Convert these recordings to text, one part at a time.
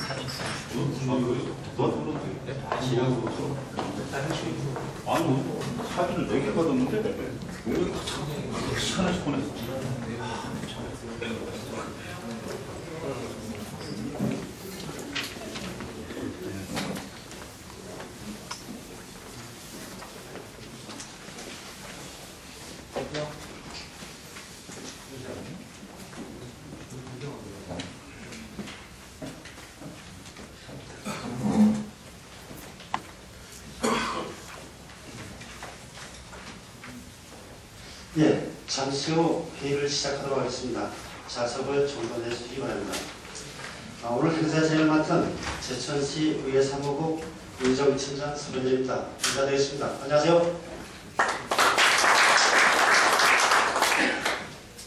아니, 사진을 4개 받았는데 여기 다 하나씩 보냈어. 예, 잠시 후 회의를 시작하도록 하겠습니다. 좌석을 정돈해 주시기 바랍니다. 오늘 행사 진행을 맡은 제천시 의회 사무국 의정청장 서변재입니다. 인사드리겠습니다. 안녕하세요.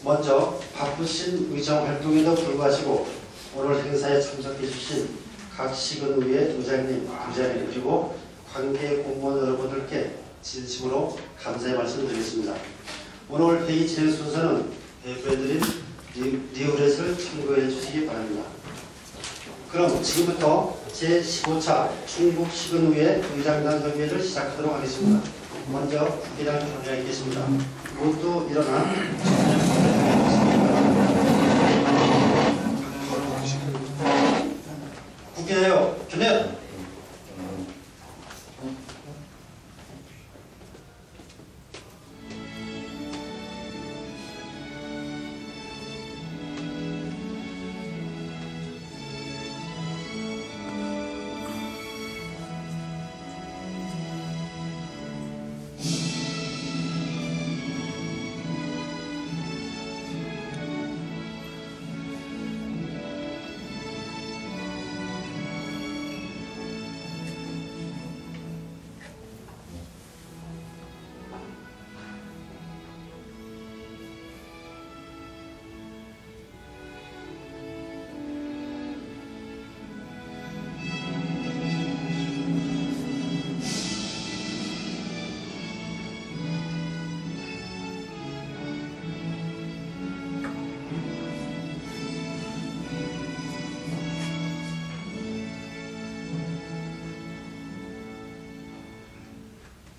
먼저 바쁘신 의정 활동에도 불구하시고 오늘 행사에 참석해 주신 각 시군의회 의장님, 부장님 그리고 관계 공무원 여러분들께 진심으로 감사의 말씀을 드리겠습니다. 오늘 회의 진행 순서는 대표해드린 리우렛을 참고해 주시기 바랍니다. 그럼 지금부터 제15차 충북시군의회 의장단 협의회를 시작하도록 하겠습니다. 먼저 국회의장 정리가 있겠습니다. 모두 일어나 국회의장 교대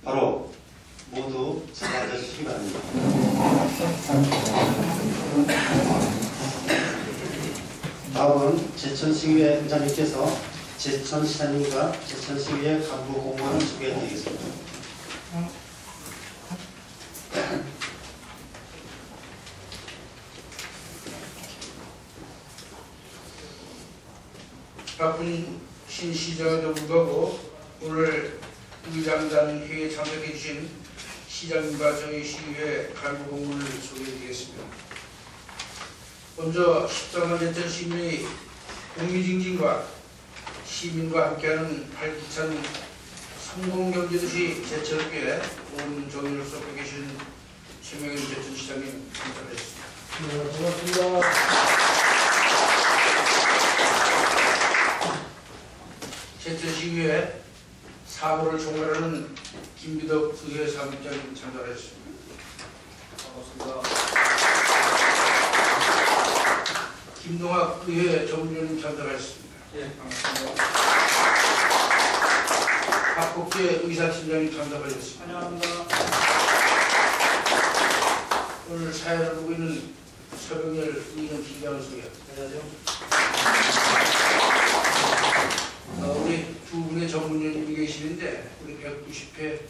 바로 모두 자리에 앉아주시기 바랍니다. 다음은 제천시의회 의장님께서 제천시장님과 제천시의회 간부 공무원을 소개해드리겠습니다. 바쁜 신시장에도 불구하고 오늘 의장단 회의에 참석해 주신 시장님과 저희 시의회 간부 공무원을 소개해드리겠습니다. 먼저 14만 제천 시민의 공기증진과 시민과 함께하는 활기찬 성공경제도시 제천읍에 온 정인을 쏟고 계신 최명현 제천시장님 감사드리겠습니다. 네, 고맙습니다. 제천시의회 사무를 총괄하는 김비덕 의회 사무국장님 참석하셨습니다. 반갑습니다. 김동학 의회 전문위원님 참석하셨습니다. 예, 반갑습니다. 박국재 의사팀장님 참석하셨습니다. 환영합니다. 오늘 사회를 보고 있는 서병열 의원 팀장을 소개합니다. 안녕하세요. 우리 두 분의 전문위원님이 계시는데 우리 190회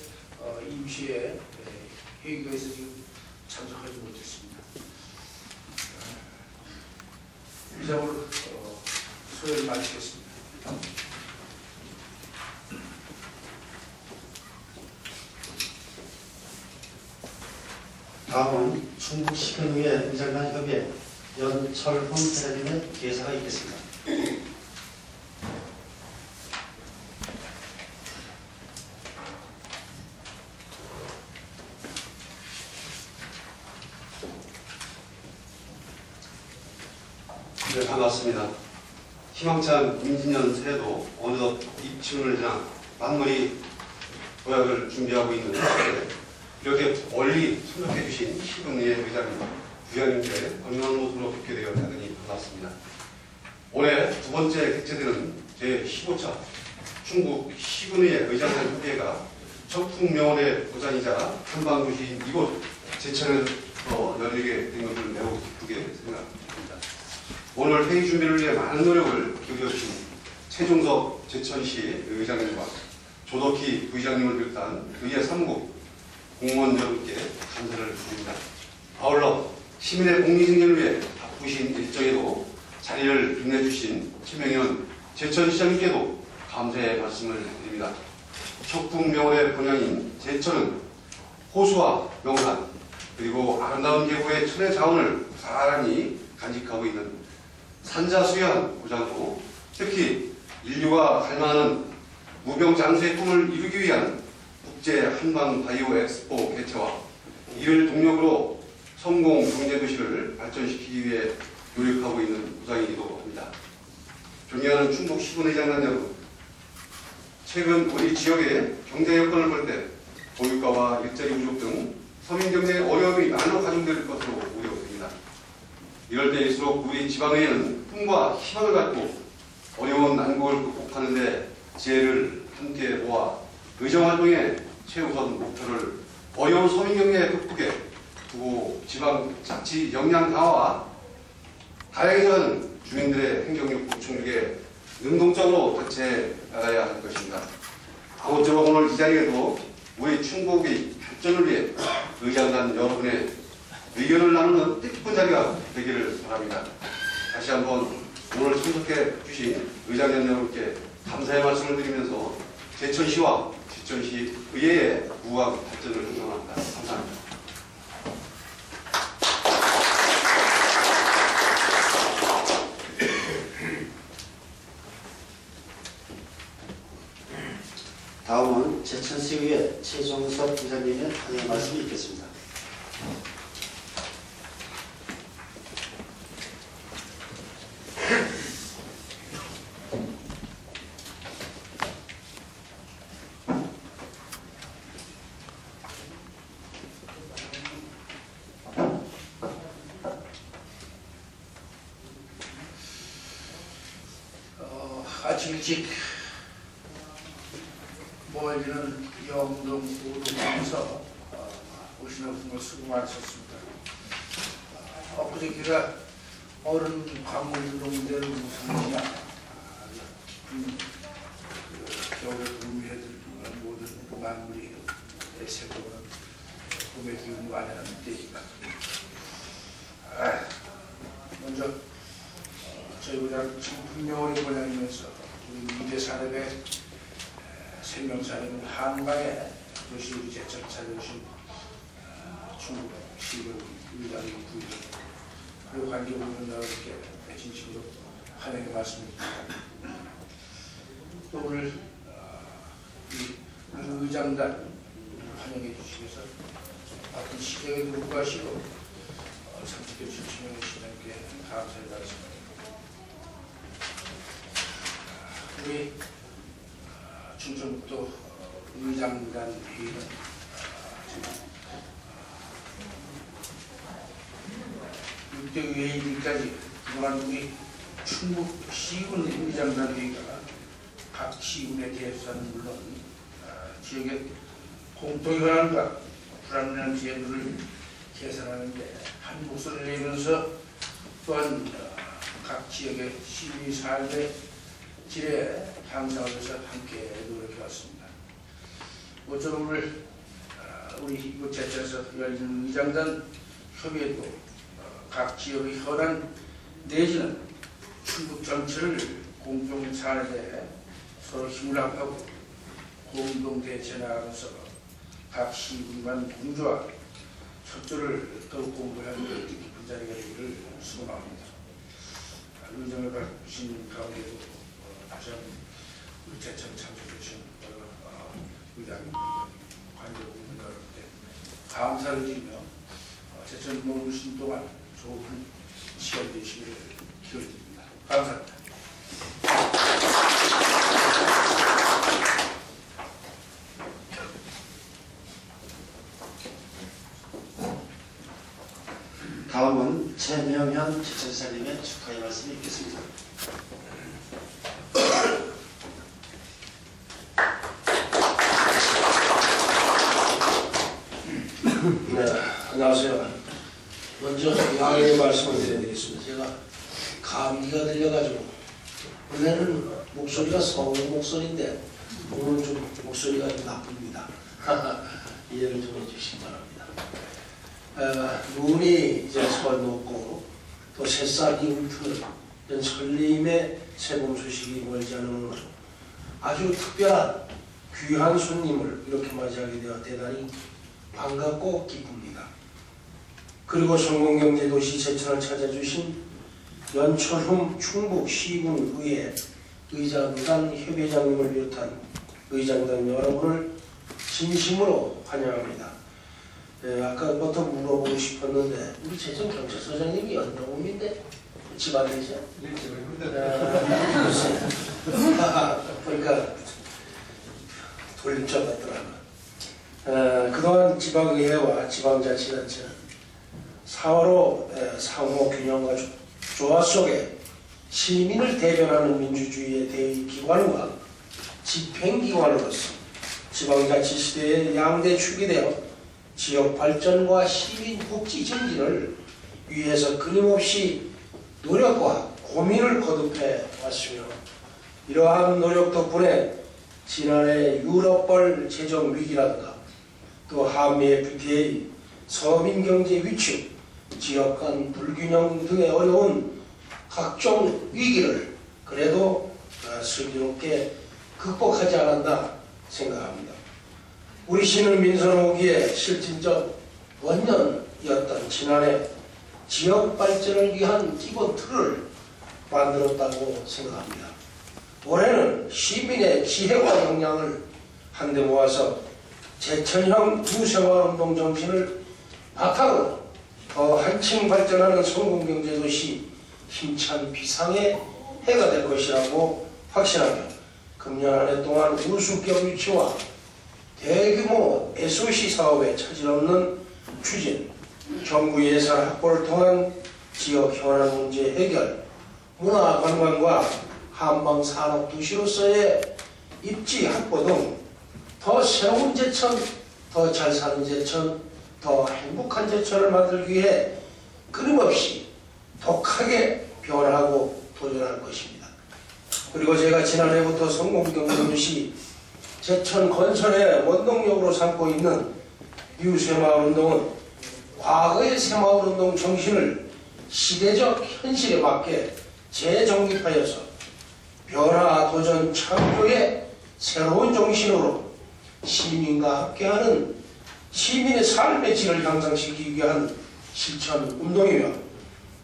임시회 회의가에서 지금 참석하지 못했습니다. 이상으로 소회를 마치겠습니다. 다음은 충북시군의회 의장단 협의회 연철훈 회장님의 개사가 있겠습니다. 네, 반갑습니다. 희망찬 임진년 새해도 어느덧 입춘을 지나 만물이 도약을 준비하고 있는 시기에 이렇게 멀리 참석해 주신 시군의회 의장님, 부장님께 건강한 모습으로 뵙게 되어 대단히 반갑습니다. 올해 두 번째 개최되는 제15차 충북 시군의회 의장단 협의회가 적풍명언의 고장이자 한방도시인 이곳 제천을 열리게 된 것을 매우 기쁘게 생각합니다. 오늘 회의 준비를 위해 많은 노력을 기울여주신 최종석 제천시 의장님과 조덕희 부의장님을 비롯한 의회 3국 공무원 여러분께 감사를 드립니다. 아울러 시민의 공리증진을 위해 바쁘신 일정에도 자리를 빛내주신 최명현 제천시장님께도 감사의 말씀을 드립니다. 척풍명언의 본향인 제천은 호수와 명산 그리고 아름다운 계곡의 천혜 자원을 고스란히 간직하고 있는 산자수여한 고장으로 특히 인류가 갈망하는 무병장수의 꿈을 이루기 위한 국제 한방 바이오 엑스포 개최와 이를 동력으로 성공 경제도시를 발전시키기 위해 노력하고 있는 구장이기도 합니다. 존경하는 충북 시군의장단 여러분, 최근 우리 지역의 경제 여건을 볼 때 고유가와 일자리 부족 등 서민 경제에 어려움이 많은 가중될 것으로 우려됩니다. 이럴 때일수록 우리 지방의회는 꿈과 희망을 갖고 어려운 난국을 극복하는 데 지혜를 함께 모아 의정활동의 최우선 목표를 어려운 서민 경제 극복에 두고 지방 자치 역량 강화와 다양해져가는 주민들의 행정력 보충력에 능동적으로 대처해 나가야 할 것입니다. 아무쪼록 오늘 이 자리에도 우리 충북의 발전을 위해 의장단 여러분의 의견을 나누는 뜻깊은 자리가 되기를 바랍니다. 다시 한번 오늘 참석해 주신 의장단 여러분께 감사의 말씀을 드리면서 제천시와 제천시 의회의 무궁한 발전을 응원합니다. 감사합니다. 다음은 제천시의회 최종석 부장님의 환영 말씀이 있겠습니다. 아침 일찍 모여있는 영동 우동에서 오시는 분들 수고 많으셨습니다. 엊그저께가 어른 광물운동대를 무슨 일이냐 겨울에 구미해들 모든 만물이 새로운 봄의 기운이 완연한 때입니다. 먼저 저희 우리가 청풍명언의 본향이면서 우리 미대 산업의 생명산업 한강에 도시 우리 제천 찾아오신 충북 시군 의장님 부의장 그리고 관계부문들께 진심으로 환영의 말씀드립니다. 또 오늘 이 의장단 환영해 주시면서 바쁜 시대에 불구하시고 참석해 주신 최명현 시장님께 감사의 말씀을 우리 충청북도 의장단 회의는 지금 6대 회의까지 그동안 우리 충북 시군 의장단 회의가 각 시군의 대수사는 물론 지역의 공통 현안과 불합리한 제도를 개선하는 데 한 목소리를 내면서 또한 각 지역의 시민의 삶의 질에 향상을 위해서 함께 노력해왔습니다. 모쪼록 오늘 우리 이곳 제천에서 열리는 의장단 협의회도 각 지역의 현안 내지는 충북 전체를 공동 사안에 대해 서로 힘을 합하고 공동 대처해 나가면서 각 시군간 공조와 협조를 더욱 공부하는 뜻깊은 자리가 되기를 소망합니다. 의정을 받으신 가운데도 다시 한번 우리 제천 참석해 주신 의장님, 관계부문 여러분께 감사를 드리며 제천 머무르신 동안 좋은 시간 되시기를 기원드립니다. 감사합니다. 다음은 최명현 제천시장님의 축하의 말씀이 있겠습니다. 안녕하세요. 먼저 양해의 말씀을 드려드리겠습니다. 제가 감기가 들려가지고 원래는 목소리가 성우 목소리인데 오늘 좀 목소리가 좀 나쁩니다. 이해를 좀 해주시기 바랍니다. 눈이 이제 서놓고 또 새싹이 움트는 설레임의 새봄 소식이 멀지 않은 오늘 아주 특별한 귀한 손님을 이렇게 맞이하게 되어 대단히 반갑고 기쁩니다. 그리고 성공경제도시 제천을 찾아주신 연철흠 충북 시군의회 의장단 협의장님을 비롯한 의장단 여러분을 진심으로 환영합니다. 아까부터 물어보고 싶었는데 우리 제천경찰서장님이 연동음인데 집안이죠? 네, 그러니까 돌린 줄 알았더라고요. 그동안 지방의회와 지방자치단체는 사화로 상호 균형과 조화 속에 시민을 대변하는 민주주의의 대의기관과 집행기관으로서 지방자치 시대의 양대 축이 되어 지역 발전과 시민 복지 증진을 위해서 끊임없이 노력과 고민을 거듭해 왔으며 이러한 노력 덕분에 지난해 유럽벌 재정 위기라든가 또 한미 FTA, 서민경제 위축, 지역 간 불균형 등의 어려운 각종 위기를 그래도 슬기롭게 극복하지 않았나 생각합니다. 우리 시는 민선 후기에 실질적 원년이었던 지난해 지역 발전을 위한 기본 틀을 만들었다고 생각합니다. 올해는 시민의 기회와 역량을 한데 모아서 제천형 유생활운동 정신을 바탕으로 더 한층 발전하는 성공경제도시 힘찬 비상의 해가 될 것이라고 확신하며 금년 한 해 동안 우수격 유치와 대규모 SOC 사업에 차질 없는 추진, 정부 예산 확보를 통한 지역 현안 문제 해결, 문화 관광과 한방 산업 도시로서의 입지 확보 등 더 새로운 제천, 더 잘 사는 제천, 더 행복한 제천을 만들기 위해 끊임없이 독하게 변하고 도전할 것입니다. 그리고 제가 지난해부터 성공경제도시 제천 건설의 원동력으로 삼고 있는 뉴새마을운동은 과거의 새마을운동 정신을 시대적 현실에 맞게 재정립하여서 변화, 도전, 창조의 새로운 정신으로 시민과 함께하는 시민의 삶의 질을 향상시키기 위한 실천 운동이며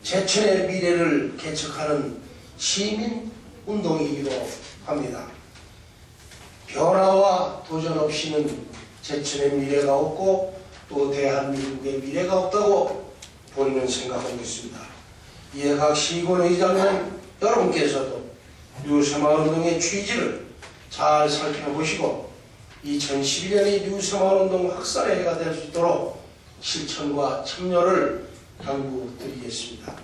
제천의 미래를 개척하는 시민 운동이기도 합니다. 변화와 도전 없이는 제천의 미래가 없고 또 대한민국의 미래가 없다고 본인은 생각하고 있습니다. 이에 각 시군 의장님 여러분께서도 뉴새마을운동의 취지를 잘 살펴보시고 2012년이 뉴새마을운동 확산의 해가 될 수 있도록 실천과 참여를 당부드리겠습니다.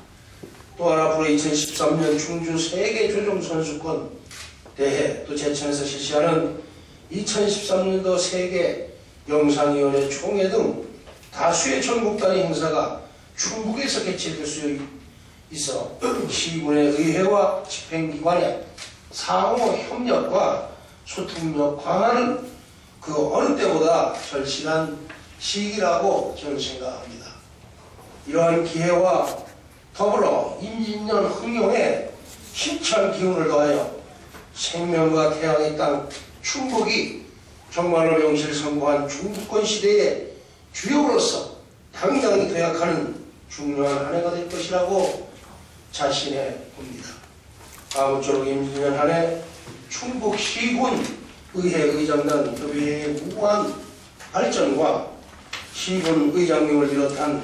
또한 앞으로 2013년 충주 세계조정선수권 대회 또 제천에서 실시하는 2013년도 세계 영상위원회 총회 등 다수의 전국 단위 행사가 충북에서 개최될 수 있어 시군의 의회와 집행기관의 상호 협력과 소통력 강화는 그 어느 때보다 절실한 시기라고 저는 생각합니다. 이러한 기회와 더불어 임진년 흥룡에 힘찬 기운을 더하여 생명과 태양의 땅 충북이 정말로 명실상부한 중부권 시대의 주역으로서 당당히 도약하는 중요한 한 해가 될 것이라고 자신해 봅니다. 아무쪼록 임진년 한 해 충북 시군 의회 의장단 협의회의 무궁한 발전과 시군 의장님을 비롯한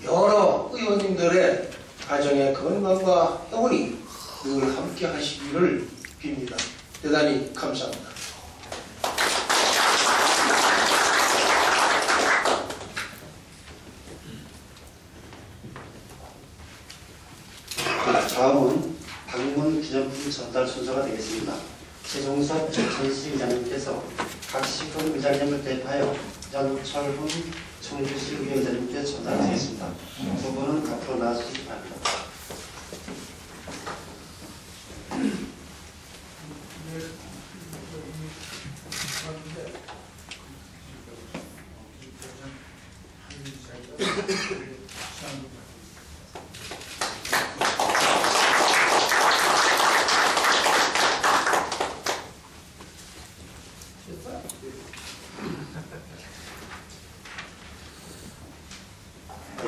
여러 의원님들의 가정의 건강과 행운이 늘 함께 하시기를 빕니다. 대단히 감사합니다. 다음은 방문 기념품 전달 순서가 되겠습니다. 최종섭 제천시 의장님께서 각 시군 의장님을 대표하여 연철흠 청주시 의회장님께 전달드리겠습니다. 두 분은 앞으로 나와주시기 바랍니다.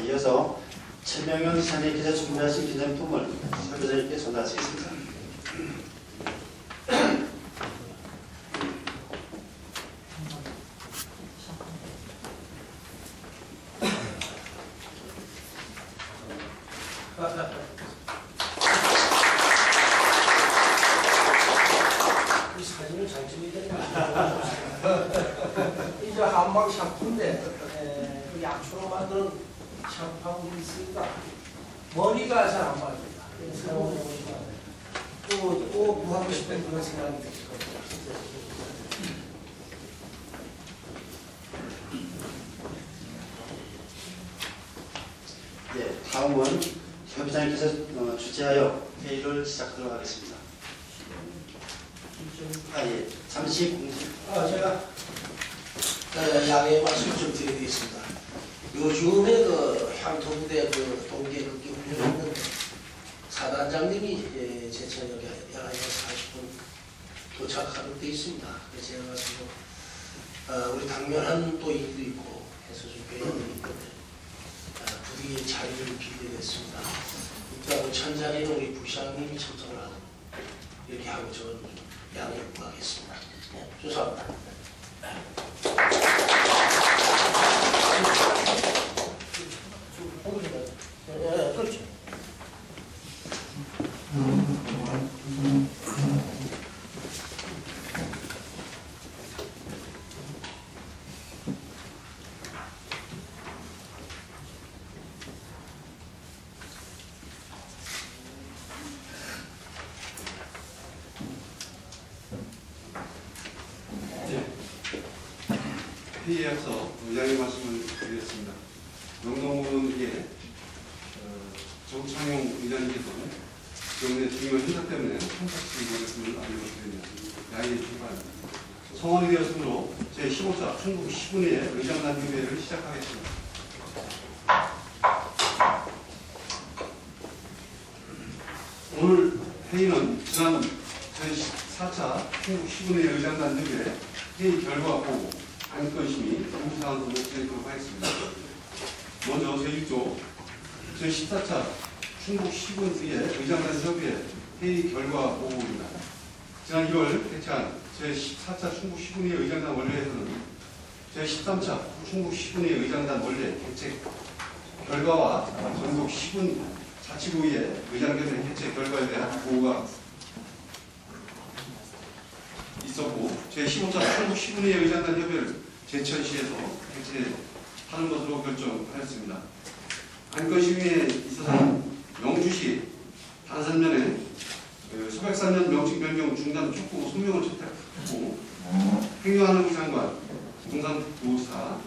이어서 최명현 시장님께서 준비하신 기념품을 설교자님께 전달하시겠습니다. 이 사진을 잘 찍어야 되나? 이제 한방 샴푸인데 그 약초로 만드는 샴푸하고 있으니까 머리가 잘 안 맞습니다. 또 구하고 싶은 그런 생각이 들 겁니다. 네, 다음은 협의장님께서 주재하여 회의를 시작하도록 하겠습니다. 예, 잠시 공지. 제가 양해 말씀 좀 드리겠습니다. 요즘에 그 향토부대 그 동계 극기 훈련했는데 사단장님이 제천역에 11시 40분 도착하도록 되어 있습니다. 그래서 제가 가지고 우리 당면한 또 일도 있고 해서 좀 배경이 있는데 부득이 자리를 비게 됐습니다. 일단 천 자리는 우리 부시장님이 참석을 하고 이렇게 하고 저는 양해 구하겠습니다. 네, 죄송합니다. 그렇죠. 회의에 앞서 의장의 말씀을 드리겠습니다. 영동군에게 정창용 의장님께서는 경내 중요한 행사 때문에 참석시 모였음을 알려드립니다. 양해해 주시기 바랍니다. 성원이 되었으므로 제15차 충북 시군의 의장단 협의회를 시작하겠습니다. 오늘 회의는 지난 제14차 충북 시군의 의장단 협의회 회의 결과 보고 안건심의 요구사항으로 진행하도록 하겠습니다. 먼저 제1조 제14차 충북 시군의 의장단 협의회 회의 결과 보고입니다. 지난 1월 개최한 제14차 충북 시군의 의장단 원래에서는 제13차 충북 시군의 의장단 원래 개최 결과와 전국 시군 자치구의 의장단 개최 결과에 대한 보고가 있었고 제15차 충북 시군의 의장단 협의회를 제천시에서 개최하는 것으로 결정하였습니다. 안건심의에 있어서는 영주시 단산면에 소백산면 명칭 변경 중단 촉구 소명을 채택하고 행정안전부 장관, 용산북도지사,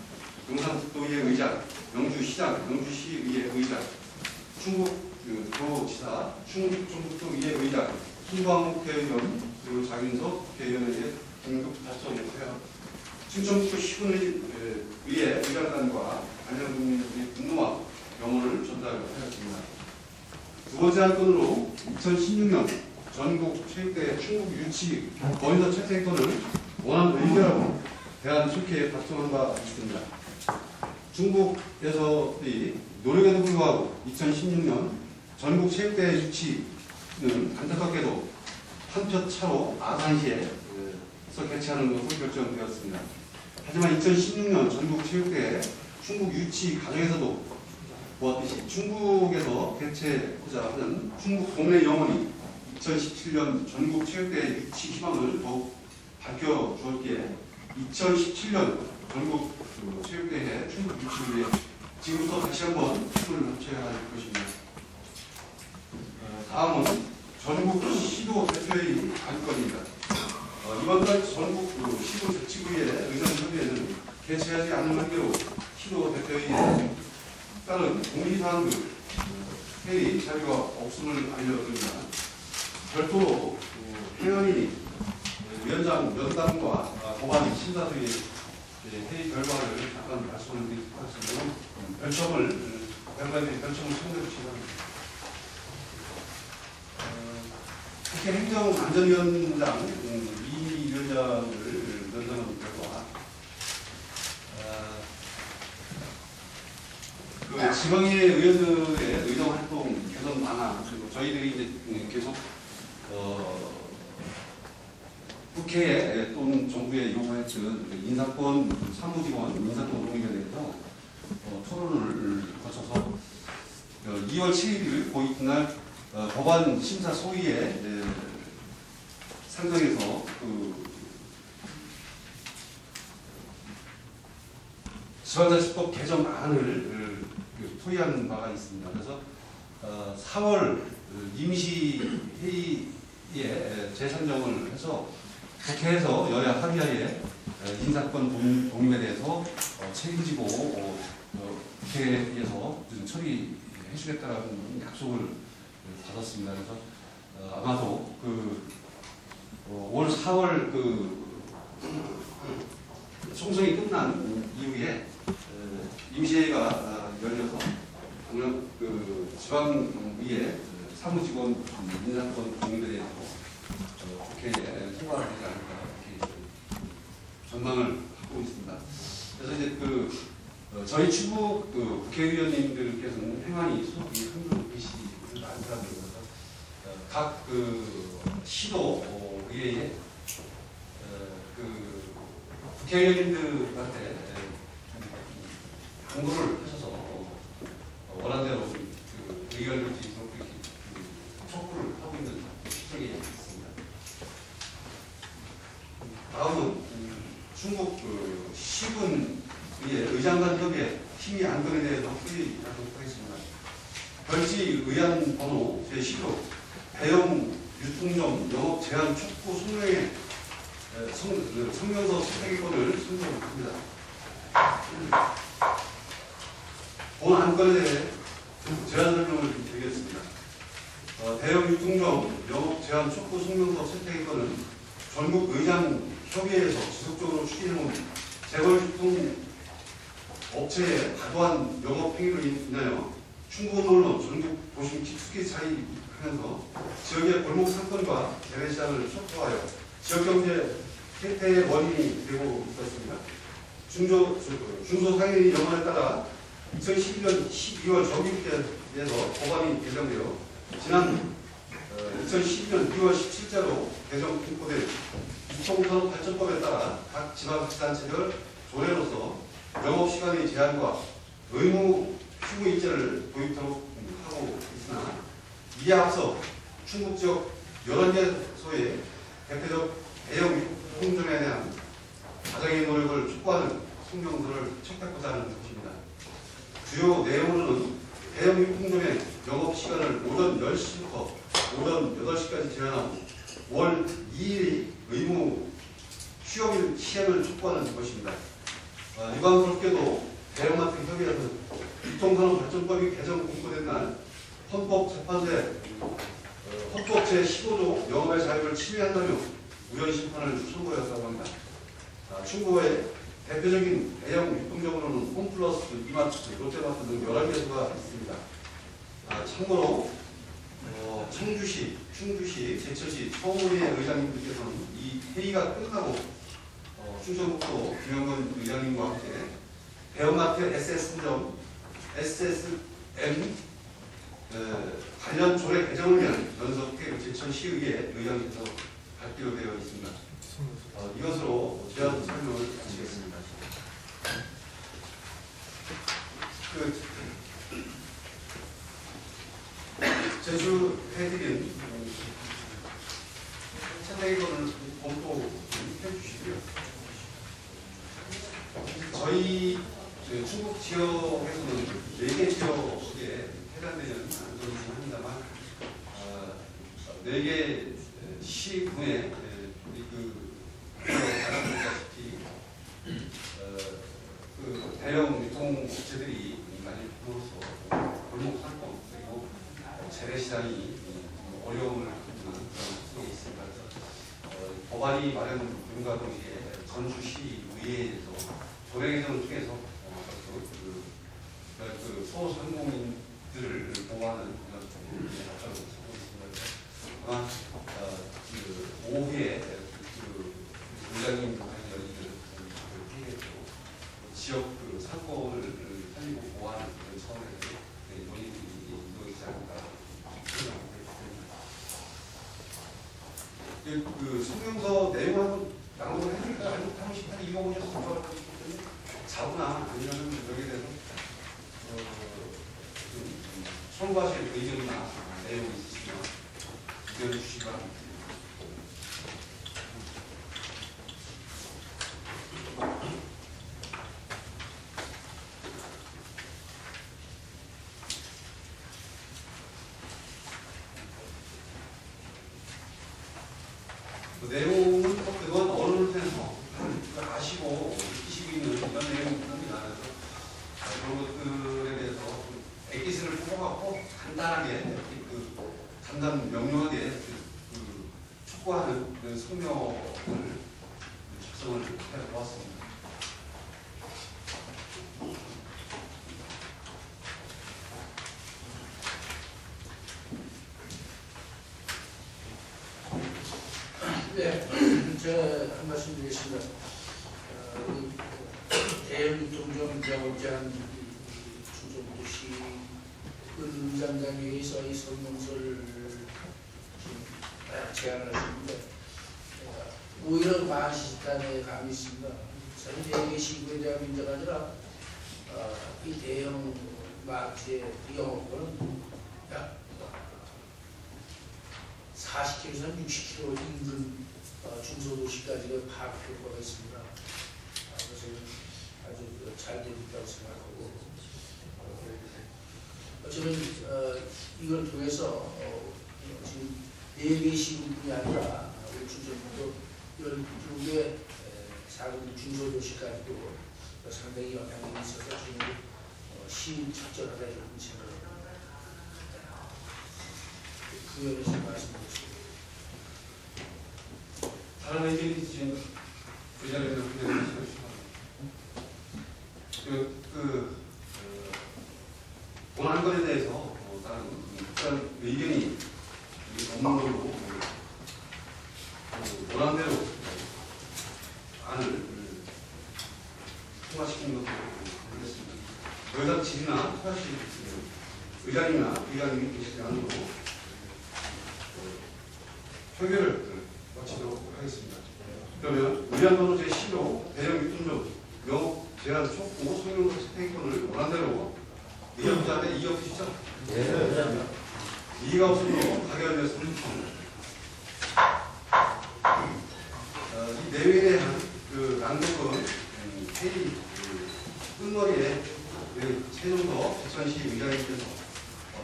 용산북도의회 의장, 영주시장, 영주시의회 의장, 충북도지사, 충북도의회 의장, 신광욱 국회의원, 그리고 장윤석 국회의원에게 긴급 발송하여 충청북도 시군의회 의장단과 안양군민의 분노와 명언을 전달하였습니다. 두 번째 안건으로 2016년 전국 체육대회 충북 유치 건의서 채택권을 원안 의결하고 대한체육회에 발송한 바 있습니다. 중국에서의 노력에도 불구하고 2016년 전국 체육대회 유치는 안타깝게도 한 표 차로 아산시에서 개최하는 것으로 결정되었습니다. 하지만 2016년 전국 체육대회 충북 유치 과정에서도 보았듯이 충북에서 개최하고자 하는 충북 동네 영혼이 2017년 전국 체육대회 유치 희망을 더욱 밝혀주었기에 2017년 전국 체육대회 충북 유치를 위해 지금부터 다시 한번 힘을 합쳐야 할 것입니다. 다음은 전국 시도 대표의 안건입니다. 이번 달 전국 시도 자치구의 의장협의회는 개최하지 않은 관계로 시도 대표회의에 따른 공지사항들 회의 자료가 없음을 알려드립니다. 별도로 회원이 위원장 면담과 법안 심사소의 회의 결과를 잠깐 말씀을 드리도록 하겠습니다. 별관들이 별점을 청구해 주시기 바랍니다. 국회 행정안전위원장 이 위원장을 면담한 결과 그 지방의 의원들의 의정활동 개선 완화 그리고 저희들이 이제 계속 국회에 또는 정부에 요구했던 인사권 사무직원 인사권 동의에 대해서 토론을 거쳐서 2월 7일 그 이튿날 법안 심사 소위에 상정해서 지방자치법 개정안을 토의한 바가 있습니다. 그래서 4월 임시회의에 재상정을 해서 국회에서 여야 합의하에 인사권 독립에 대해서 책임지고 국회에서 처리해 주겠다라는 약속을 받았습니다. 그래서 아마도 4월 총선이 끝난 이후에 임시회의가 열려서 당연 지방의회 사무직원 인사권 독립에 대해서 국회에 통과가 되지 않을까 이렇게 전망을 하고 있습니다. 그래서 이제 저희 추국 국회의원님들께서는 행안위 수석이 한분 계시지 않더라고요. 그래서 각 시도 의회에 국회의원님들한테 당부를 하셔서 원하는 대로 의견을 낼 수 있도록 이렇게 촉구를 하고 있는 실정이 있습니다. 다음은 중국 시군의 의장 간 협의회 심의 안건에 대해서 회의하도록 하겠습니다. 별지 의안 번호 제15 대형 유통점 영업 제한 촉구 성명의 성명서 채택권을 선정합니다. 본 안건에 대해 제안 설명을 드리겠습니다. 대형 유통점 영업 제한 촉구 성명서 채택권은 전국 의장 협의회에서 지속적으로 추진해온 재벌 유통 업체의 과도한 영업 행위로 인하여 충북물론 전국 도심 깊숙이 차이하면서 지역의 골목 상권과 재래시장을 촉구하여 지역경제 혜택의 원인이 되고 있었습니다. 중소상인의 영안에 따라 2012년 12월 정기국회에서 법안이 개정되어 지난 2012년 2월 17일자로 개정 공포된 유통산업발전법에 따라 각 지방자치단체별 조례로서 영업시간의 제한과 의무 휴무일제를 도입하도록 하고 있으나 이에 앞서 충북 지역 11개소의 대표적 대형 유통점에 대한 가정의 노력을 촉구하는 성명서를 척하고자 하는 것입니다. 주요 내용으로는 대형 유통점의 영업시간을 오전 10시부터 오전 8시까지 제한하고 월 2일이 의무 휴업일 시행을 촉구하는 것입니다. 유감스럽게도 대형마트 협의회에서 유통산업발전법이 개정 공포된 날 헌법재판소에 헌법 제15조 영업의 자유를 침해한다며 우연심판을 선고했다고 합니다. 충북의 대표적인 대형 유통점으로는 홈플러스, 이마트, 롯데마트 등 11개소가 있습니다. 참고로 청주시, 충주시, 제천시, 서울의 의장님들께서는 이 회의가 끝나고 충청북도 김영건 의장님과 함께 대형마트 SS점, SSM 관련 조례 개정을 위한 연석회 제천시의회 의장님께서 발표되어 있습니다. 이것으로 제안 설명을 마치겠습니다. 제출해드린 채택권을 검토해 주시고요. 저희 충북 지역에서는 4개 지역에 해당되는 안건이긴 합니다만 4개 시군에 알아보다시피 법안이 마련됨과 동시에 전주시 의회에서 조례 개정을 통해서 그 소상공인들을 보호하는 그런 앞장을 서고 있습니다. 아마 그 오후에 그 의장님 지역 그 상권을 살리고 보호하는 그런 차원에서 논의들이 이루어지지 않을까 생각합니다. 그 성명서 내용을 한번 낭독을 해드릴까요? 아니면 한 번씩 한 읽어보셔서 자구나 아니면 여기에 대해서 첨부하실 의견이나 내용이 있으시면 의견 주시기 바랍니다. 그 내용은 그건 언론에서 아시고 익히시고 있는 이런 내용입니다. 그래서 그런 것들에 대해서 액기스를 뽑아갖고 간단하게 간단 명료하게 촉구하는 그런 성명을 작성을 해보았습니다. 네, 제가 한 말씀 드리겠습니다. 대형 유통점 자업자한 주정도시 의장단에 의해서 이 설명서를 제안을 하셨는데 오히려 만시집단에 감이 있습니다. 사실 대개 시구에 대한 문제가 아니라 이 대형 마트의 영업권은 약 40km에서 60km 인근 중소도시까지가 파악 효과가 있습니다. 그래서 아주 잘 되고 있다고 생각하고 저는 이걸 통해서 지금 4개 시군뿐이 아니라 우리 주정부도 12개 작은 중소도시까지도 상당히 영향이 있어서 저는 시적절하다 이런 생각을 합니다. 그 면에서 말씀드렸습니다. 다른 의견이 있으신 의장님들 의견을 원하는 것에 대해서 다른 특별한 의견이 업무로 원하는 대로 안을 통과시키는 것으로 하겠습니다. 더 이상 질의나 통과시킬 의장님이나 의장님이 계시지 않으므로 표결을 마치도록 하겠습니다. 그러면 의안번호 제15 대형 유통점 영업 제한 촉구 소유로 집행권을 원한대로 의협자한테 이의 없으시죠? 네. 이의가 없으므로 가결되었습니다. 이 내용에 대한 그 낭독은 회의 끝머리에 최종도 대천시 의장님께서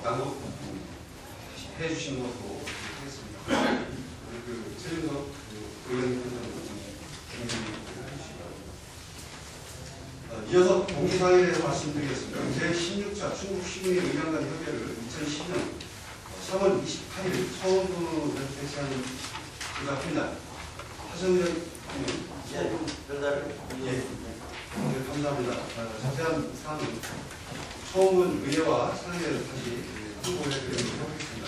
낭독해 주시는 것으로 하겠습니다. 최종도 의장님께서 이어서 공지사항에 대해서 말씀드리겠습니다. 제16차 충북 시군의 의장단 협의회를 2010년 3월 28일 처음으로 개최하는 의사입니다. 하성현 별다른 네, 감사합니다. 자세한 사항은 처음은 의회와 상회를 다시 홍보해드리도록 하겠습니다.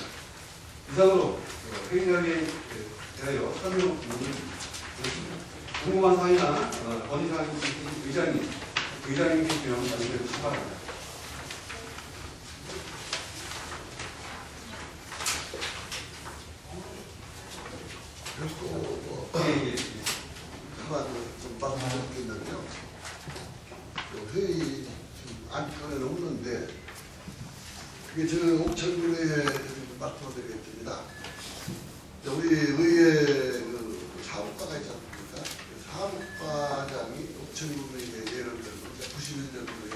이상으로 회의자에 대하여 설명 궁금한 사항이나 건의사항이 있으신 의장님 계시면 말씀해 주시기 바랍니다. 한마디로 좀 말씀드리겠는데요. 회의 안건에는 없는데 그게 저는 옥천군에 말씀드리겠습니다. 우리 의회 그 사업가가 있지 않습니까? 그 사업과장이 옥천군에 예를 들면 91년도에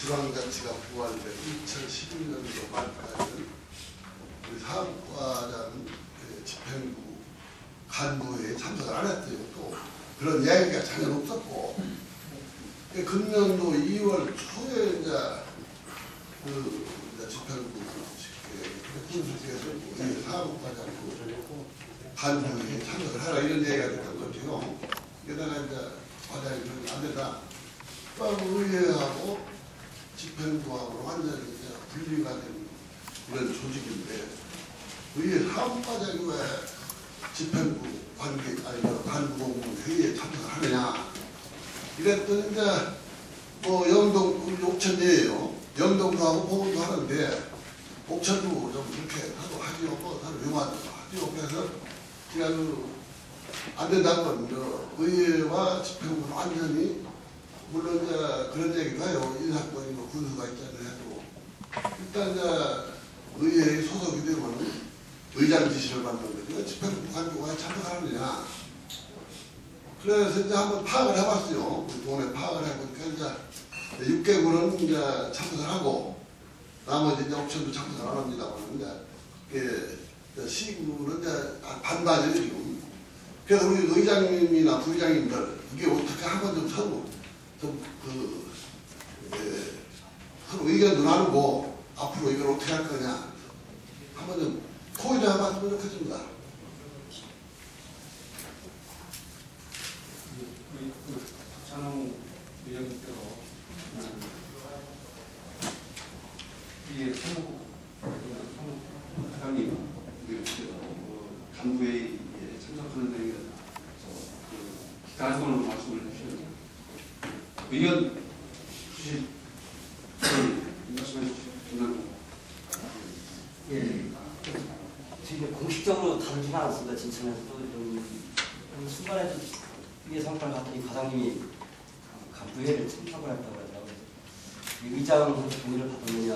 지방자치가 부활된 2011년도 말까지는 우리 사업과장 집행부 간부에 참석을 안 했대요. 또 그런 이야기가 전혀 없었고 금년도 2월 초에 이제 집행부 군수직에서 사업과장 간부에 참석을 하라 이런 얘기가 됐던 거죠. 게다가 이제 과장이 안 된다. 의회하고 집행부하고 완전히 이제 분리가 된 이런 조직인데 의회 사무과장이 왜 집행부 관계 아니 간부 공무원 회의에 참석을 하느냐 이랬더니 이제 뭐 영동 옥천이에요. 영동도 보건도 하는데 옥천도 좀 이렇게 하고 하지요. 뭐 다른 용화도 하지요. 그래서 그냥 안 된다는 건 의회와 집행부는 완전히 물론 이제 그런 얘기도 해요. 인사권이 뭐 군수가 있잖아요. 해도 일단 이제 의회에 소속이 되면 의장 지시를 받는 거죠. 집행부 관계가 참석하느냐. 그래서 이제 한번 파악을 해봤어요. 동네 파악을 해보니까 이제 6개국은 이제 참석을 하고 나머지 이제 옵션도 참석을 안 합니다. 이제 시구는 이제 반반이에요 지금. 그래서 우리 의장님이나 부의장님들 이게 어떻게 한번 좀 서로 서로 의견도 나누고 앞으로 이걸 어떻게 할 거냐 한번 좀 토의를 해봤으면 좋겠습니다. 찬홍 의장님께서 이게 사장님 간부회의에 참석하는 데 기간권으로 말씀을 해주셨는데 의견 주실 말씀해 주시면 예, 지금 공식적으로 다루지는 않습니다. 진천에서도 순간에 위에 상판을 갔더니 과장님이 간부회의를 참석을 했다고 하더라고요. 의장한테 동의를 받았느냐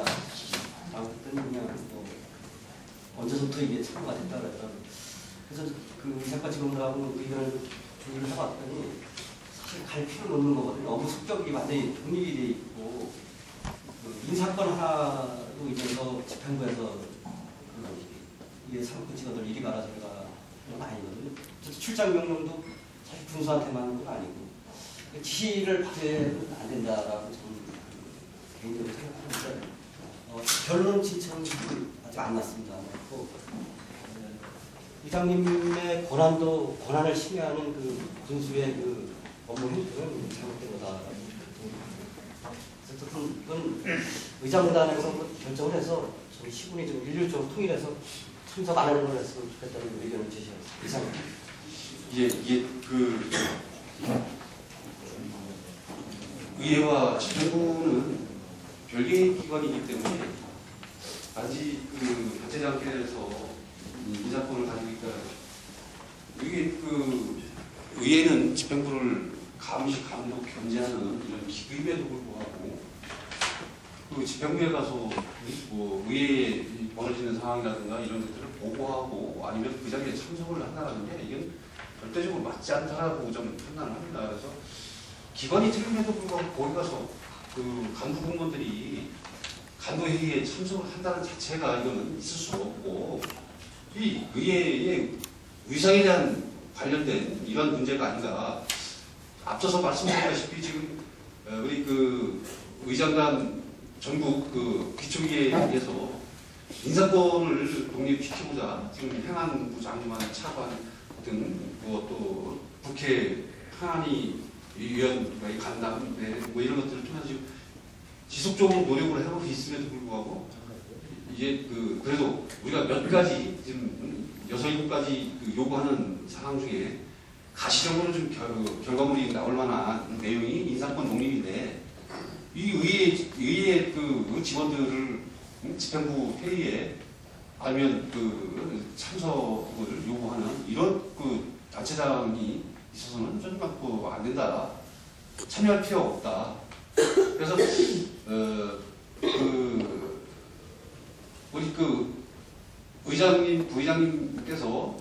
라고 했더니 그냥 뭐 언제부터 이게 참고가 됐다고 하더라고요. 그래서 그 의사과 직원들하고 의견을 조율을 해봤더니 사실 갈 필요는 없는 거거든요. 업무 성격이 완전히 독립이 돼 있고 인사권 하나로 인해서 집행부에서 이게 상권 직원들 이리 가라 저리 가라 그건 아니거든요. 출장 명령도 사실 군수한테 맞는 건 아니고 지시를 받으면 안 된다라고 저는 개인적으로 생각하는데 결론은 진짜는 아직 안 났습니다. 의장님의 권한을 침해하는 그 군수의 그 업무 행태는 잘못된 거다라고 어쨌든 이건 의장단에서 결정을 해서 저희 시군이 좀 일률적으로 통일해서 참석 안 하는 걸로 했으면 좋겠다는 의견을 제시했습니다. 이상입니다. 이게 그 의회와 집행부는 별개의 기관이기 때문에 단지 그 단체장께서 인사권을 가지고 있다. 이게 그 의회는 집행부를 감시, 감독, 견제하는 이런 기구임에도 불구하고 그 집행부에 가서 뭐 의회에 벌어지는 상황이라든가 이런 것들을 보고하고 아니면 그 자리에 참석을 한다는 게 이건 절대적으로 맞지 않다라고 좀 판단을 합니다. 그래서 기관이 틀림에도 불구하고 거기 가서 그 간부 공무원들이 간부회의에 참석을 한다는 자체가 이거는 있을 수가 없고 이 의회의 위상에 대한 관련된 이런 문제가 아닌가. 앞서서 말씀드렸다시피 지금 우리 그 의장단 전국 그 기초위에서 인사권을 독립시키고자 지금 행안부 장관, 차관 등 뭐 또 국회 항안위 위원회의 간담 뭐 이런 것들을 통해서 지금 지속적으로 노력을 해오고 있음에도 불구하고 이제 그 그래도 우리가 몇 가지 지금 6-7가지 그 요구하는 사항 중에 가시적으로 좀 결과물이 나올 만한 내용이 인사권 독립인데 이 의회 그 직원들을 집행부 회의에 아니면 그 참석을 요구하는 이런 그 단체장이 있어서는 좀 안 된다. 참여할 필요가 없다. 그래서 우리 그 의장님, 부의장님께서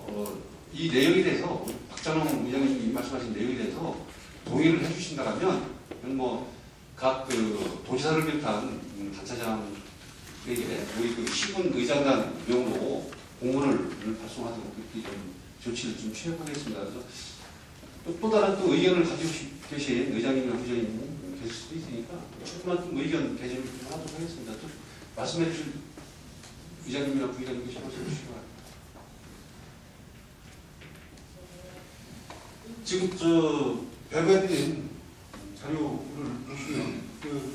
이 내용에 대해서 박찬홍 의장님이 말씀하신 내용에 대해서 동의를 해주신다면 뭐 각 그 도지사를 비롯한 단체장에게 우리 그 시군 의장단 명으로 공문을 발송하도록 이런 조치를 좀 취하겠습니다. 그래서 또 다른 또 의견을 가지고 계신 의장님이나 부의장님 계실 수도 있으니까 충분한 좀 의견 개진을 좀 하도록 하겠습니다. 좀 말씀해 주실 의장님이나 부의장님 계시면 말씀해 주시기 바랍니다. 지금 저 배배드린 자료를 보시면 그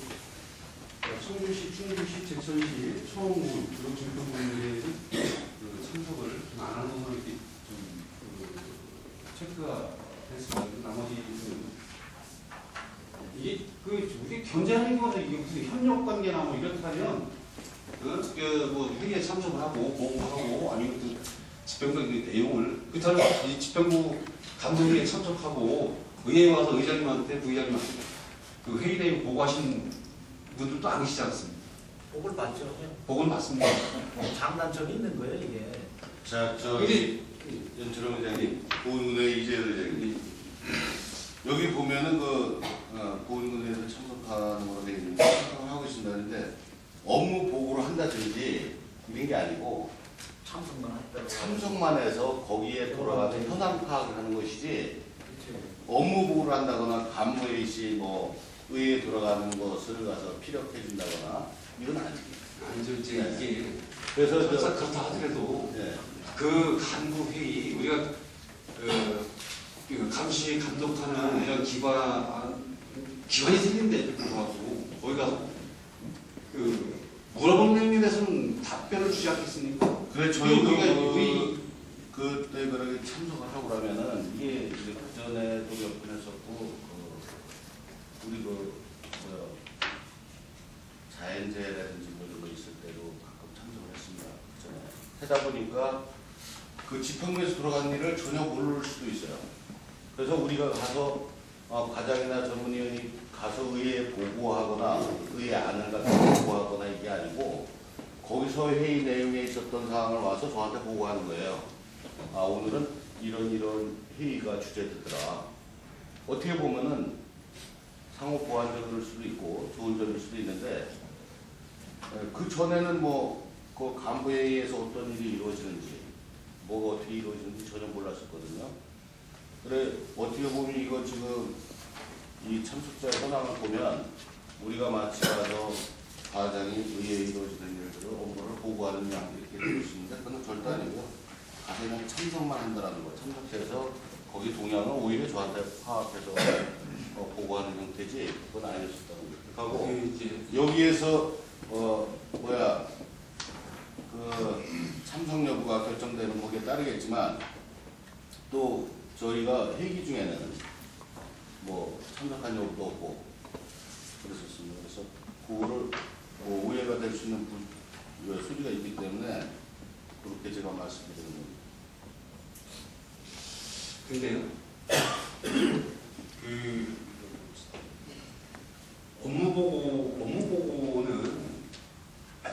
청주시, 충주시, 제천시, 청구 그리고 증평군에 그 참석을 안 하는 것으로 이렇게 체크가 됐습니다. 나머지는 이게 우리 견제하는 거는 이게 무슨 협력 관계나 뭐 이렇다면 뭐 회의에 참석을 하고 보고하고 아니면 그 집행부 내용을 그렇다면 이 집행부 감독회의에 참석하고 의회에 와서 의장님한테 부의장님한테 그 회의 내용 보고하신 분들도 아니시지 않습니까? 복을 받죠. 복을 받습니다. 장단점이 있는 거예요 이게. 자, 저기 연철홍 의장님, 보훈군의 이재열 의장님. 여기 보면은 보훈군에서 참석하는 거로 되어 있는데 참석을 하고 있습니다는데 업무 보고를 한다든지 이런 게 아니고 참석만 해서 거기에 돌아가서 현황 파악을 하는 것이지 업무 보고를 한다거나 간부의 시 뭐 의회에 돌아가는 것을 가서 피력해 준다거나 이건 아닙니다. 아니죠. 이제 이게 그래서 설사 그렇다 하더라도 네. 그 간부 회의 우리가 그 감시 감독하는 이런 기관이 생긴데 불구하고 거기 가서 그 물어본 내용에 대해서는 답변을 주지 않겠습니까? 그래 저희가 그때 그렇게 참석을 하고 그러면은 이게 그 전에도 몇 번 했었고 우리 자연재해라든지 뭐 이런 거 있을 때도 가끔 참석을 했습니다. 그전에 하다 보니까 그 집행부에서 돌아가는 일을 전혀 모를 수도 있어요. 그래서 우리가 가서 과장이나 전문위원이 가서 의회에 보고하거나 의회 안을 가서 보고하거나 이게 아니고 거기서 회의 내용에 있었던 사항을 와서 저한테 보고하는 거예요. 오늘은 이런 회의가 주제되더라. 어떻게 보면은 상호 보완적일 수도 있고 좋은 점일 수도 있는데 그 전에는 그 간부회의에서 어떤 일이 이루어지는지 뭐가 어떻게 이루어지는지 전혀 몰랐었거든요. 그래 어떻게 보면 이거 지금 이 참석자의 현황을 보면 우리가 마치 가서 과장이 의회에 이루어지는 일들을 업무를 보고하는 양 이렇게 될 수 있는데 그건 절대 아니고요. 가서 그냥 참석만 한다는 거. 참석해서 거기 동향을 오히려 저한테 파악해서 보고하는 형태지 그건 아니었었다는 거예요. 하고 여기에서 참석 여부가 결정되는 거기에 따르겠지만 또 저희가 회기 중에는 참석한 여부도 없고 그랬었습니다. 그래서 그거를 오해가 될 수 있는 소지가 있기 때문에 그렇게 제가 말씀드리는 겁니다. 근데요, 업무보고는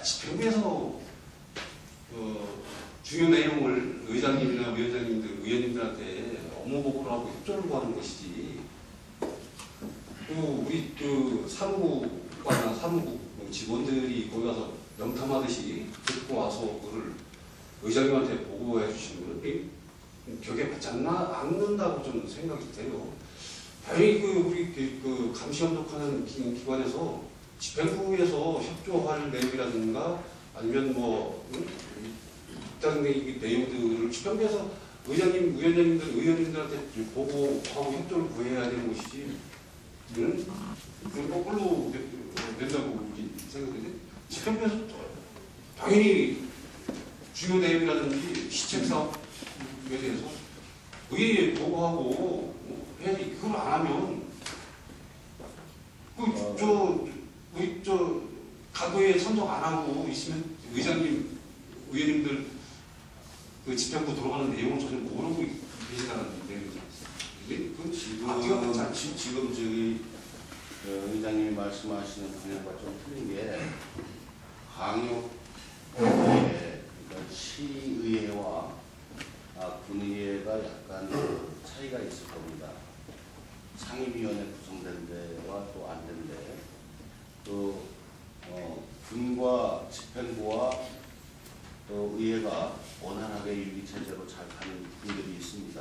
집행부에서 중요 내용을 의장님이나 위원장님들, 의원님들한테 업무보고를 하고 협조를 구하는 것이지, 우리 사무관이나 사무국 직원들이 거기 가서 명탐하듯이 듣고 와서 그걸 의장님한테 보고해 주시는 건 벽에 맞지 않는다고 좀 생각이 돼요. 당연히 우리 감시 감독하는 기관에서 집행부에서 협조할 내용이라든가 아니면 일단 내용들을 집행부에서 의장님, 위원장님들, 의원님들한테 보고하고 협조를 구해야 되는 것이지. 그건 거꾸로 된다고 생각되는데 집행부에서 당연히 중요 내용이라든지 시책 사업에 대해서 의회에 보고하고 해야지. 그걸 안 하면 우리 가도에 참석 안 하고 있으면 의장님, 의원님들 그 집행부 들어가는 내용을 전혀 모르고 계시다는 내용이지 않습니까? 지금 저기 의장님이 말씀하시는 방향과 좀 틀린 게 광역의회, 그러니까 시의회와 군의회가 약간 차이가 있을 겁니다. 상임위원회 구성된 데와 또 안 된 데, 또 군과 집행부와 또 의회가 원활하게 유기체제로 잘 가는 분들이 있습니다.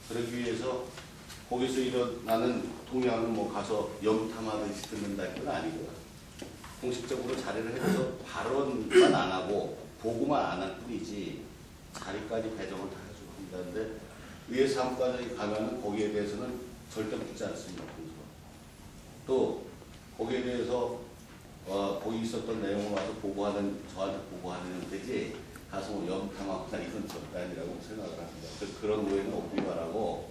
그러기 위해서 거기서 일어나는 동향은 가서 영탐하듯이 듣는다 이건 아니고요. 공식적으로 자리를 해서 발언만 안 하고 보고만 안 할 뿐이지 자리까지 배정을 다 해주고 합니다. 근데 의회 사무과장이 가면은 거기에 대해서는 절대 묻지 않습니다. 또 거기에 대해서 거기 있었던 내용을 와서 저한테 보고하는 되지 가서 뭐 염탐하거나 이건 절대 아니라고 생각을 합니다. 그런 오해는 없기 바라고.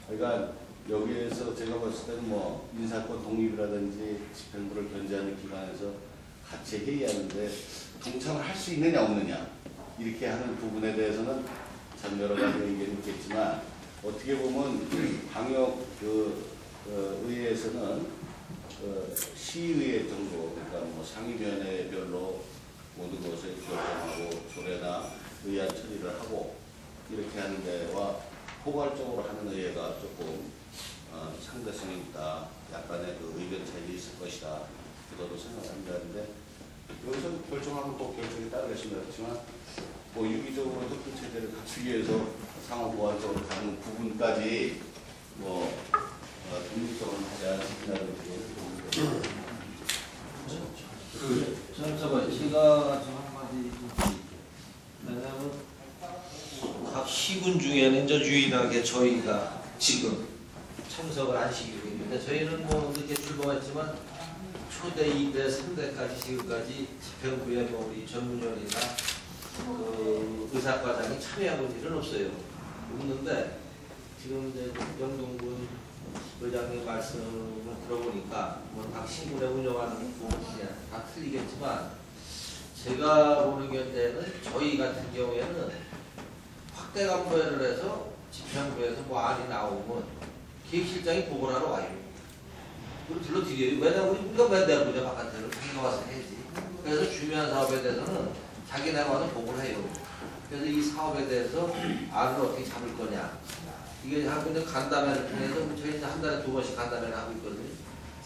그러니까 여기에서 제가 봤을 때는 뭐 인사권 독립이라든지 집행부를 견제하는 기관에서 같이 회의하는데 동참을 할 수 있느냐 없느냐 이렇게 하는 부분에 대해서는 참 여러 가지 의견이 있겠지만 어떻게 보면 방역 의회에서는 시의회 정도 그러니까 뭐 상임위원회별로 모든 것을 결정하고 조례나 의안 처리를 하고 이렇게 하는 데와 포괄적으로 하는 의회가 조금 상대성이 있다. 약간의 그 의견 차이가 있을 것이다. 저도 생각합니다. 근데 여기서 결정하면 또 결정이 따르겠습니다. 그렇지만 뭐 유기적으로 협조 체제를 갖추기 위해서 상호보완적으로 가는 부분까지 뭐 독립적으로 하지 않습니다든지 제가 좀 한마디 왜냐하면 각 시군 중에는 이제 유일하게 저희가 지금 참석을 안 시키고 있는데 저희는 뭐 늦게 출범했지만 초대 2대, 3대까지 지금까지 집행부에 뭐 우리 전문위원이나 그 의사과장이 참여하고 있는 일은 없어요. 없는데 지금 이제 영동군 의장님 말씀을 들어보니까 뭐 각 신군에 운영하는 부분이 다 틀리겠지만 제가 보는 견제는 저희 같은 경우에는 확대 간부회를 해서 집행부에서 뭐 안이 나오면 기획실장이 보고를 하러 와요. 그리고 들러드려요. 왜냐면 우리가 왜 내보내 바깥에를 자기가 와서 해야지. 그래서 중요한 사업에 대해서는 자기네가 와서 보고를 해요. 그래서 이 사업에 대해서 안을 어떻게 잡을 거냐. 이게 하고 있는 간담회를 통해서 저희 한 달에 2번씩 간담회를 하고 있거든요.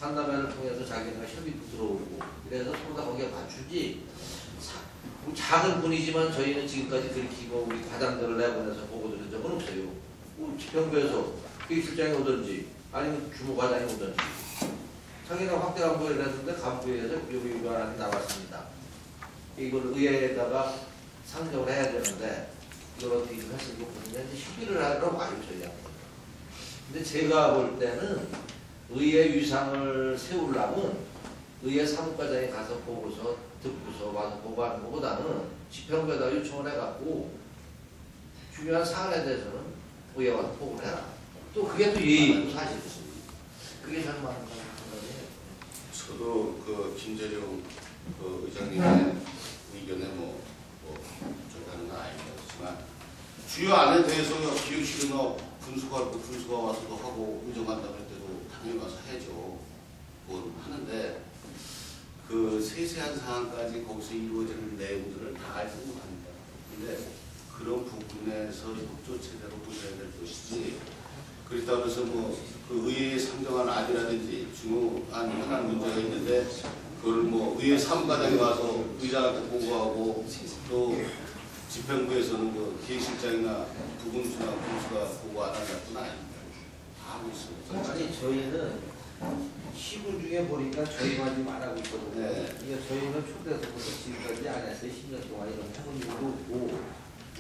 간담회를 통해서 자기네가 협의도 들어오고 그래서 서로 다 거기에 맞추지. 작은 분이지만 저희는 지금까지 그렇게 뭐 우리 과장들을 내보내서 보고 들은 적은 없어요. 집행부에서 기획실장이 오든지 아니면 주무과장이 오든지 자기가 확대 간부회를 했는데 간부회에서 요구 안이 나왔습니다. 이걸 의회에다가 상정을 해야 되는데 이걸 어떻게 좀 해서 이제 협의를 하러 와요 저희한테. 근데 제가 볼 때는 의회 위상을 세우려면 의회 사무과장이 가서 보고서 듣고서 와서 보고하는 것보다는 집행부에다 요청을 해갖고 중요한 사안에 대해서는 의회 와서 보고를 해라. 또 그게 또 예의고 사실이죠. 그게 저는 맞는 거예요. 저도 그 김재룡 의장님의 의견에 뭐 저기하는 건 아니지만 주요 안에 대해서 기획실이나 분수가 와서도 하고 의정간담회 때도 당연히 와서 해야죠. 그건 하는데 그 세세한 상황까지 거기서 이루어지는 내용들을 다 알지 못합니다. 근데 그런 부분에서 협조 체제로 보셔야 될 것이지. 그렇다고 해서 그 의회에 상정한 안이라든지 중요한 현안 문제가 있는데 그걸 의회 사무과장이 와서 의장한테 보고하고 또 집행부에서는 그 기획실장이나 부분수나 분수가 보고 안 하는 건 아닙니다. 다 하고 있습니다. 아니 저희는 시군 중에 보니까 저희만 지금 안 하고 있거든요. 네. 이게 저희는 초대서부터 지금까지 안 했어요. 10년 동안 이런 해본 일도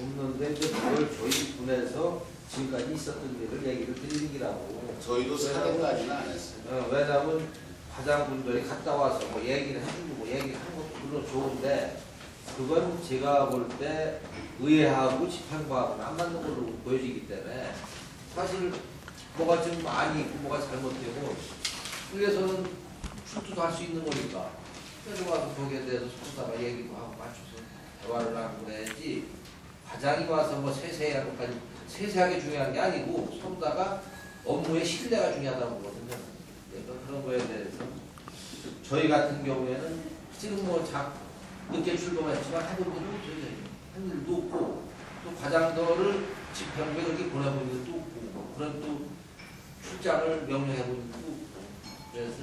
없는데 그걸 저희 군에서 지금까지 있었던 일을 얘기를 드리는 기라고. 저희도 사례까지는 안 했어요. 왜냐하면 과장분들이 갔다 와서 뭐 얘기를 해주고 뭐 얘기를 하는 것도 물론 좋은데 그건 제가 볼 때 의회하고 집행부하고는 안 맞는 걸로 보여지기 때문에 사실 뭐가 좀 많이 있고 뭐가 잘못되고 의회에서는 출두도 할 수 있는 거니까 그래서 와서 거기에 대해서 서로다가 얘기도 하고 맞춰서 대화를 하고 그래야지 과장이 와서 뭐 세세한 것까지 세세하게 중요한 게 아니고 서로다가 업무의 신뢰가 중요하다고 보거든요. 그런 거에 대해서 저희 같은 경우에는 지금 늦게 출범했지만 해본 일도 없어요. 한 일도 없고 또 과장들을 집행부에 그렇게 보내본 일도 없고 그런 또 출장을 명령해본 일도 없고 그래서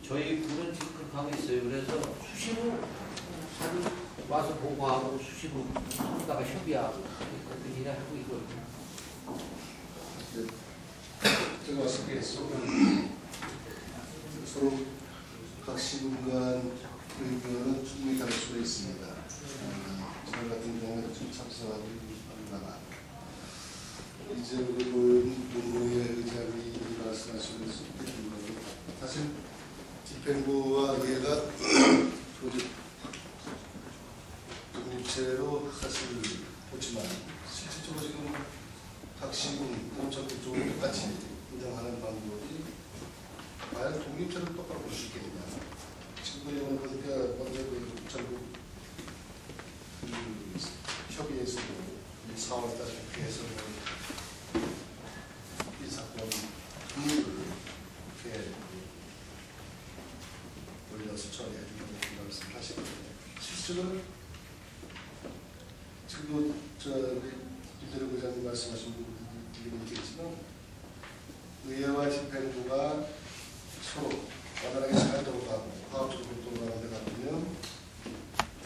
저희 군은 지금 그렇게 하고 있어요. 그래서 수시로 자주 와서 보고하고 수시로 서로다가 협의하고 그렇게 그냥 하고 있거든요. 제가 봤을 때 서로 각 시군 간 의견은 충분히 다를 수가 있습니다. 저희 같은 경우는 좀 참석하고 있습니다만 이재용 문무의 의장이 말씀하시면서 사실 집행부와 의회가 조직 독립체로 사실 보지만 실질적으로 지금 각 시군 또는 전국 쪽으로 똑같이 인정하는 방법이 과연 독립체를 똑바로 볼 수 있겠느냐. 지금 이번에 보니까 먼저 그 전국 협의에서도 4월달 국회에서 이 사건 등을 이렇게 올려서 처리해 주는 말씀을 하시거든요. 실제로 지금도 김대중 의장님 말씀하신 부분이 있겠지만 의회와 집행부가 서로 원활하게 잘 돌아가고 화합적으로 돌아가는 데 가보면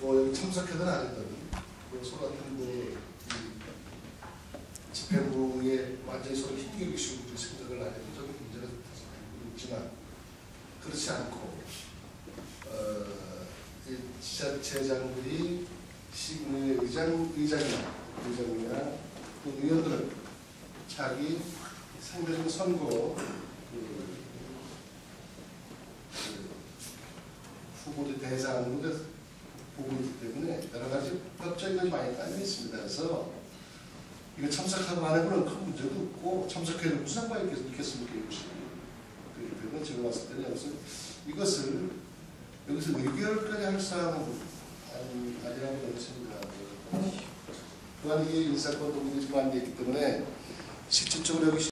뭐 여기 참석해든 안 했든 서로 집행부에 완전히 서로 힘겨루기 식으로 생각을 안 해도 저는 문제가 있지만 그렇지 않고 지자체장들이 시군의 의장이나 또 의원들은 자기 상대적인 선거 후보들 대상으로 보고 있기 때문에 여러 가지 법적인 것이 많이 깔려 있습니다. 그래서 이거 참석하고 안 해보는 큰 문제도 없고 참석해도 무슨 상관이 있겠습니까? 그렇기 때문에 제가 봤을 때는 이것을 여기서 의결까지 할 사항은 아니라고 생각합니다. 또한 이게 인사권 동의가 지금 안 되어 있기 때문에 실질적으로 여기